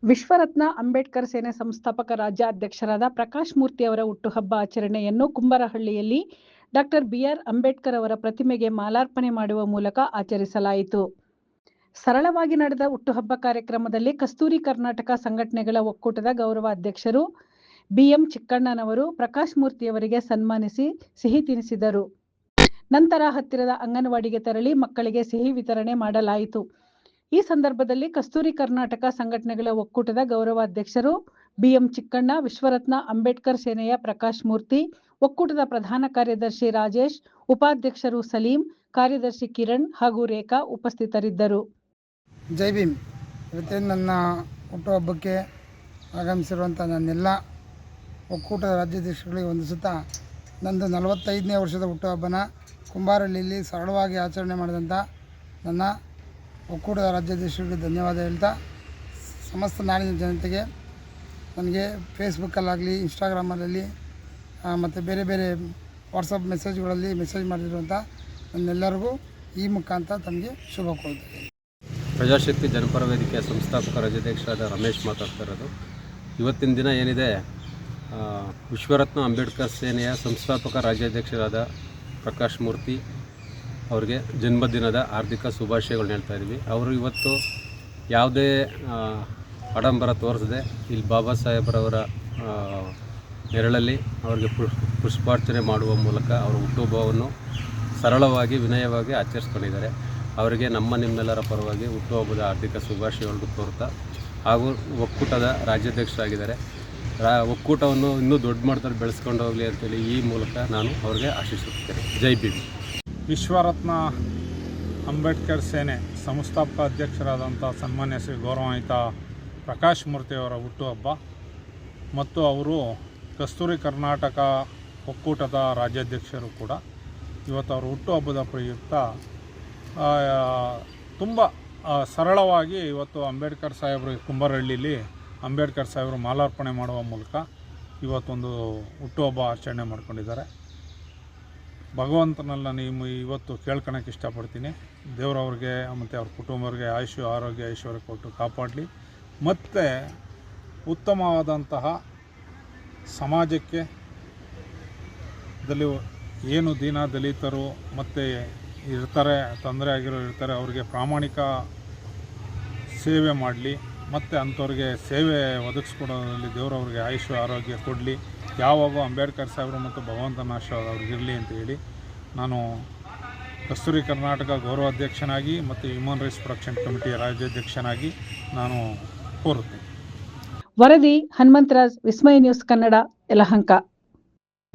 ವಿಶ್ವರತ್ನ ಅಂಬೇಡ್ಕರ್ ಸೇನೆ ಸಂಸ್ಥಾಪಕ ರಾಜ್ಯಾಧ್ಯಕ್ಷರಾದ ಪ್ರಕಾಶ್ ಮೂರ್ತಿ ಅವರ ಹುಟ್ಟುಹಬ್ಬ ಆಚರಣೆಯನ್ನು ಕುಂಬಾರಹಳ್ಳಿಯಲ್ಲಿ ಡಾಕ್ಟರ್ ಬಿಆರ್ ಅಂಬೇಡ್ಕರ್ ಅವರ ಪ್ರತಿಮೆಗೆ ಮಾಲಾರ್ಪಣೆ ಮಾಡುವ ಮೂಲಕ ಆಚರಿಸಲಾಯಿತು. ಸರಳವಾಗಿ ನಡೆದ ಹುಟ್ಟುಹಬ್ಬ ಕಾರ್ಯಕ್ರಮದಲ್ಲಿ ಕಸ್ತೂರಿ ಕರ್ನಾಟಕ ಸಂಘಟನೆಗಳ ಒಕ್ಕೂಟದ ಗೌರವ ಅಧ್ಯಕ್ಷರು ಬಿಎಂ ಚಿಕ್ಕಣ್ಣನವರು ಪ್ರಕಾಶ್ ಮೂರ್ತಿ ಅವರಿಗೆ ಸನ್ಮಾನಿಸಿ ಸಿಹಿ ತಿನ್ನಿಸಿದರು. ನಂತರ ಹತ್ತಿರದ ಅಂಗನವಾಡಿಗೆ ತೆರಳಿ ಮಕ್ಕಳಿಗೆ ಸಿಹಿ ವಿತರಣೆ ಮಾಡಲಾಯಿತು. ಈ ಸಂದರ್ಭದಲ್ಲಿ ಕಸ್ತೂರಿ ಕರ್ನಾಟಕ ಸಂಘಟನೆಗಳ ಒಕ್ಕೂಟದ ಗೌರವ ಅಧ್ಯಕ್ಷರು ಬಿಎಂ ಚಿಕ್ಕಣ್ಣ, ವಿಶ್ವರತ್ನ ಅಂಬೇಡ್ಕರ್ ಸೇನೆಯ ಪ್ರಕಾಶ್ ಮೂರ್ತಿ, ಒಕ್ಕೂಟದ ಪ್ರಧಾನ ಕಾರ್ಯದರ್ಶಿ ರಾಜೇಶ್, ಉಪಾಧ್ಯಕ್ಷರು ಸಲೀಂ, ಕಾರ್ಯದರ್ಶಿ ಕಿರಣ್ ಹಾಗೂ ರೇಖಾ ಉಪಸ್ಥಿತರಿದ್ದರು. ಜೈ ಭೀಮ್. ಇವತ್ತೇನು ನನ್ನ ಹುಟ್ಟುಹಬ್ಬಕ್ಕೆ ಆಗಮಿಸಿರುವಂಥ ನನ್ನೆಲ್ಲ ಒಕ್ಕೂಟದ ರಾಜ್ಯಾಧ್ಯಕ್ಷಗಳಿಗೆ ವಂದಿಸುತ್ತಾ, ನಂದು 45ನೇ ವರ್ಷದ ಹುಟ್ಟುಹಬ್ಬನ ಕುಂಬಾರಹಳ್ಳಿಯಲ್ಲಿ ಸರಳವಾಗಿ ಆಚರಣೆ ಮಾಡಿದಂಥ ನನ್ನ ಒಕ್ಕೂಟದ ರಾಜ್ಯಾಧ್ಯಕ್ಷರಿಗೆ ಧನ್ಯವಾದ ಹೇಳ್ತಾ, ಸಮಸ್ತ ನಾಡಿನ ಜನತೆಗೆ ನನಗೆ ಫೇಸ್ಬುಕ್ಕಲ್ಲಾಗಲಿ, ಇನ್ಸ್ಟಾಗ್ರಾಮಲ್ಲಿ ಮತ್ತು ಬೇರೆ ಬೇರೆ ವಾಟ್ಸಪ್ ಮೆಸೇಜ್ಗಳಲ್ಲಿ ಮೆಸೇಜ್ ಮಾಡಿರುವಂಥ ನನ್ನೆಲ್ಲರಿಗೂ ಈ ಮುಖಾಂತರ ತಮಗೆ ಶುಭ ಕೋರುತ್ತೇನೆ. ಪ್ರಜಾಶಕ್ತಿ ಜನಪರ ವೇದಿಕೆಯ ಸಂಸ್ಥಾಪಕ ರಾಜ್ಯಾಧ್ಯಕ್ಷರಾದ ರಮೇಶ್ ಮಾತಾಡ್ತಾ ಇರೋದು. ಇವತ್ತಿನ ದಿನ ಏನಿದೆ, ವಿಶ್ವರತ್ನ ಅಂಬೇಡ್ಕರ್ ಸೇನೆಯ ಸಂಸ್ಥಾಪಕ ರಾಜ್ಯಾಧ್ಯಕ್ಷರಾದ ಪ್ರಕಾಶ್ ಮೂರ್ತಿ ಅವರಿಗೆ ಜನ್ಮದಿನದ ಹಾರ್ದಿಕ ಶುಭಾಶಯಗಳನ್ನ ಹೇಳ್ತಾ ಇದ್ದೀವಿ. ಅವರು ಇವತ್ತು ಯಾವುದೇ ಆಡಂಬರ ತೋರಿಸದೆ ಇಲ್ಲಿ ಬಾಬಾ ಸಾಹೇಬ್ರವರ ನೆರಳಲ್ಲಿ ಅವರಿಗೆ ಪುಷ್ಪಾರ್ಚನೆ ಮಾಡುವ ಮೂಲಕ ಅವರ ಹುಟ್ಟುಹಬ್ಬವನ್ನು ಸರಳವಾಗಿ ವಿನಯವಾಗಿ ಆಚರಿಸ್ಕೊಂಡಿದ್ದಾರೆ. ಅವರಿಗೆ ನಿಮ್ಮೆಲ್ಲರ ಪರವಾಗಿ ಹುಟ್ಟುಹಬ್ಬದ ಹಾರ್ದಿಕ ಶುಭಾಶಯಗಳನ್ನು ಕೋರ್ತಾ, ಹಾಗೂ ಒಕ್ಕೂಟದ ರಾಜ್ಯಾಧ್ಯಕ್ಷರಾಗಿದ್ದಾರೆ. ಒಕ್ಕೂಟವನ್ನು ಇನ್ನೂ ದೊಡ್ಡ ಮಟ್ಟದಲ್ಲಿ ಬೆಳೆಸ್ಕೊಂಡು ಹೋಗಲಿ ಅಂತೇಳಿ ಈ ಮೂಲಕ ನಾನು ಅವರಿಗೆ ಆಶಿಸುತ್ತೇನೆ. ಜೈ ಭೀಮ್. ವಿಶ್ವರತ್ನ ಅಂಬೇಡ್ಕರ್ ಸೇನೆ ಸಂಸ್ಥಾಪಕ ಅಧ್ಯಕ್ಷರಾದಂಥ ಸನ್ಮಾನ್ಯ ಶ್ರೀ ಗೌರವಾನ್ವಿತ ಪ್ರಕಾಶ್ ಮೂರ್ತಿಯವರ ಹುಟ್ಟುಹಬ್ಬ ಮತ್ತು ಅವರು ಕಸ್ತೂರಿ ಕರ್ನಾಟಕ ಒಕ್ಕೂಟದ ರಾಜ್ಯಾಧ್ಯಕ್ಷರು ಕೂಡ. ಇವತ್ತು ಅವರ ಹುಟ್ಟುಹಬ್ಬದ ಪ್ರಯುಕ್ತ ತುಂಬ ಸರಳವಾಗಿ ಇವತ್ತು ಅಂಬೇಡ್ಕರ್ ಸಾಹೇಬರು ಕುಂಬಾರಹಳ್ಳಿಲಿ ಅಂಬೇಡ್ಕರ್ ಸಾಹೇಬರು ಮಾಲಾರ್ಪಣೆ ಮಾಡುವ ಮೂಲಕ ಇವತ್ತೊಂದು ಹುಟ್ಟುಹಬ್ಬ ಆಚರಣೆ ಮಾಡ್ಕೊಂಡಿದ್ದಾರೆ. ಭಗವಂತನಲ್ಲಿ ನಾನು ಇವತ್ತು ಕೇಳ್ಕೊಳಕ್ಕೆ ಇಷ್ಟಪಡ್ತೀನಿ. ದೇವರವ್ರಿಗೆ ಮತ್ತು ಅವ್ರ ಕುಟುಂಬವ್ರಿಗೆ ಆಯುಷ್ಯ, ಆರೋಗ್ಯ, ಐಶ್ವರ್ಯ ಕೊಟ್ಟು ಕಾಪಾಡಲಿ. ಮತ್ತು ಉತ್ತಮವಾದಂತಹ ಸಮಾಜಕ್ಕೆ ಏನು ದೀನ ದಲಿತರು ಮತ್ತು ಇರ್ತಾರೆ, ತೊಂದರೆ ಆಗಿರೋ ಇರ್ತಾರೆ, ಅವರಿಗೆ ಪ್ರಾಮಾಣಿಕ ಸೇವೆ ಮಾಡಲಿ. ಮತ್ತು ಅಂಥವ್ರಿಗೆ ಸೇವೆ ಒದಗಿಸ್ಕೊಡೋದ್ರಲ್ಲಿ ದೇವರವ್ರಿಗೆ ಆಯುಷ್ಯ, ಆರೋಗ್ಯ ಕೊಡಲಿ. ಯಾವಾಗೂ ಅಂಬೇಡ್ಕರ್ ಸಾಹೇಬರು ಮತ್ತು ಭಗವಂತನ ಆಶೀರ್ವಾದ ಅವ್ರಿಗಿರಲಿ ಅಂತ ಹೇಳಿ ನಾನು ಕಸ್ತೂರಿ ಕರ್ನಾಟಕ ಗೌರವಾಧ್ಯಕ್ಷನಾಗಿ ಮತ್ತು ಹ್ಯೂಮನ್ ರೈಟ್ಸ್ ಪ್ರೊಟೆಕ್ಷನ್ ಕಮಿಟಿಯ ರಾಜ್ಯಾಧ್ಯಕ್ಷನಾಗಿ ನಾನು ಕೋರುತ್ತೇನೆ. ವರದಿ ಹನುಮಂತರಾಜ್, ವಿಸ್ಮಯ ನ್ಯೂಸ್ ಕನ್ನಡ, ಯಲಹಂಕ.